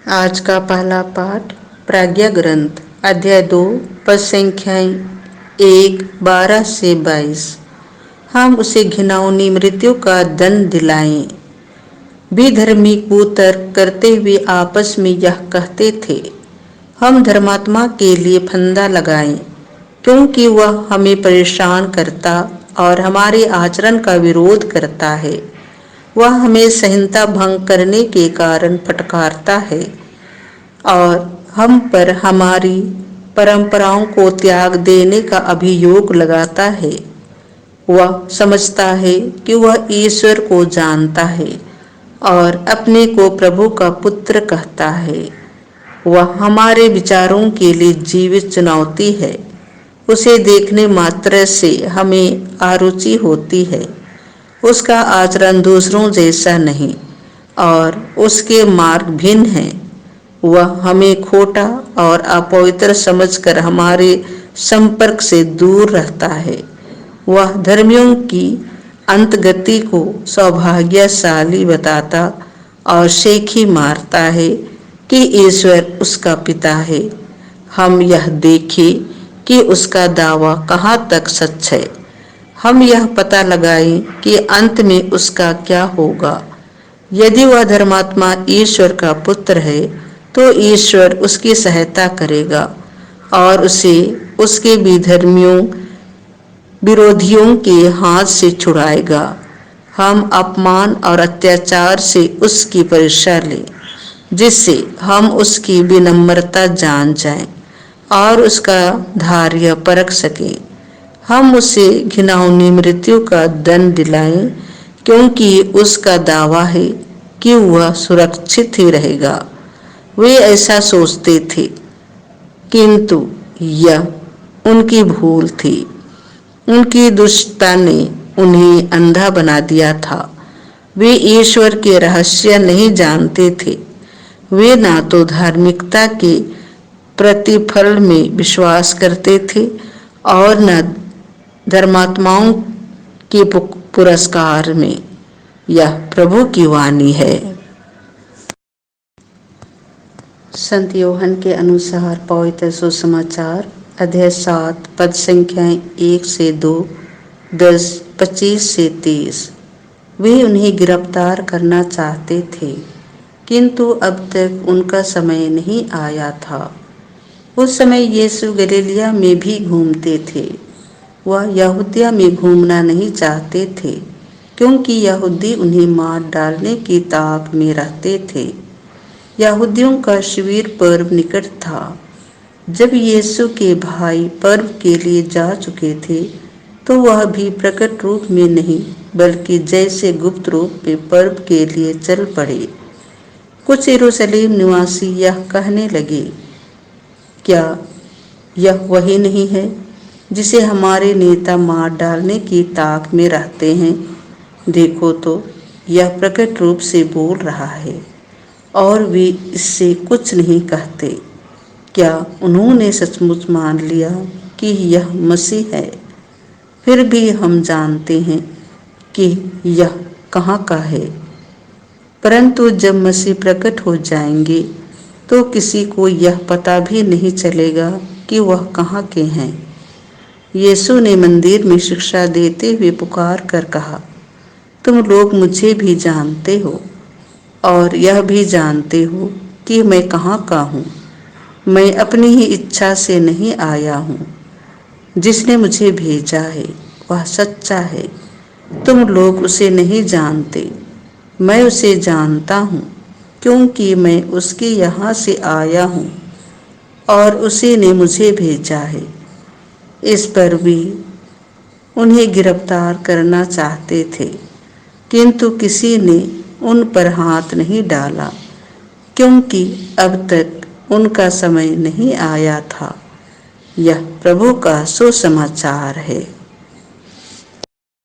आज का पहला पाठ प्राज्ञा ग्रंथ अध्याय 2 पद संख्याएं 1, 12 से 22। हम उसे घिनौनी मृत्यु का दंड दिलाएं। विधर्मी कुतर्क करते हुए आपस में यह कहते थे, हम धर्मात्मा के लिए फंदा लगाएं, क्योंकि वह हमें परेशान करता और हमारे आचरण का विरोध करता है। वह हमें संहिता भंग करने के कारण फटकारता है और हम पर हमारी परंपराओं को त्याग देने का अभियोग लगाता है। वह समझता है कि वह ईश्वर को जानता है और अपने को प्रभु का पुत्र कहता है। वह हमारे विचारों के लिए जीवित चुनौती है। उसे देखने मात्र से हमें आरुचि होती है। उसका आचरण दूसरों जैसा नहीं और उसके मार्ग भिन्न हैं। वह हमें खोटा और अपवित्र समझकर हमारे संपर्क से दूर रहता है। वह धर्मियों की अंतगति को सौभाग्यशाली बताता और शेखी मारता है कि ईश्वर उसका पिता है। हम यह देखें कि उसका दावा कहाँ तक सच है। हम यह पता लगाएं कि अंत में उसका क्या होगा। यदि वह धर्मात्मा ईश्वर का पुत्र है तो ईश्वर उसकी सहायता करेगा और उसे उसके विरोधियों के हाथ से छुड़ाएगा। हम अपमान और अत्याचार से उसकी परीक्षा लें, जिससे हम उसकी विनम्रता जान जाएं और उसका धैर्य परख सकें। हम उसे घिनौनी मृत्यु का दंड दिलाएं, क्योंकि उसका दावा है कि वह सुरक्षित ही रहेगा। वे ऐसा सोचते थे, किंतु यह उनकी भूल थी। उनकी दुष्टता ने उन्हें अंधा बना दिया था। वे ईश्वर के रहस्य नहीं जानते थे। वे ना तो धार्मिकता के प्रतिफल में विश्वास करते थे और न धर्मात्माओं के पुरस्कार में। यह प्रभु की वाणी है। संत यूहन्ना के अनुसार पवित्र सुसमाचार अध्याय 7 पद संख्याएं 1 से 2, 10, 25 से 30। वे उन्हें गिरफ्तार करना चाहते थे, किंतु अब तक उनका समय नहीं आया था। उस समय यीशु गलीलिया में भी घूमते थे। वह यहूदिया में घूमना नहीं चाहते थे, क्योंकि यहूदी उन्हें मार डालने की ताक में रहते थे। यहूदियों का शिविर पर्व निकट था। जब यीशु के भाई पर्व के लिए जा चुके थे, तो वह भी प्रकट रूप में नहीं, बल्कि जैसे गुप्त रूप में पर्व के लिए चल पड़े। कुछ यरूशलेम निवासी यह कहने लगे, क्या यह वही नहीं है जिसे हमारे नेता मार डालने की ताक में रहते हैं? देखो तो, यह प्रकट रूप से बोल रहा है और वे इससे कुछ नहीं कहते। क्या उन्होंने सचमुच मान लिया कि यह मसीह है? फिर भी हम जानते हैं कि यह कहाँ का है। परंतु जब मसीह प्रकट हो जाएंगे तो किसी को यह पता भी नहीं चलेगा कि वह कहाँ के हैं। यीशु ने मंदिर में शिक्षा देते हुए पुकार कर कहा, तुम लोग मुझे भी जानते हो और यह भी जानते हो कि मैं कहाँ का हूँ। मैं अपनी ही इच्छा से नहीं आया हूँ। जिसने मुझे भेजा है वह सच्चा है। तुम लोग उसे नहीं जानते, मैं उसे जानता हूँ, क्योंकि मैं उसके यहाँ से आया हूँ और उसी ने मुझे भेजा है। इस पर भी उन्हें गिरफ्तार करना चाहते थे, किंतु किसी ने उन पर हाथ नहीं डाला, क्योंकि अब तक उनका समय नहीं आया था। यह प्रभु का सुसमाचार है।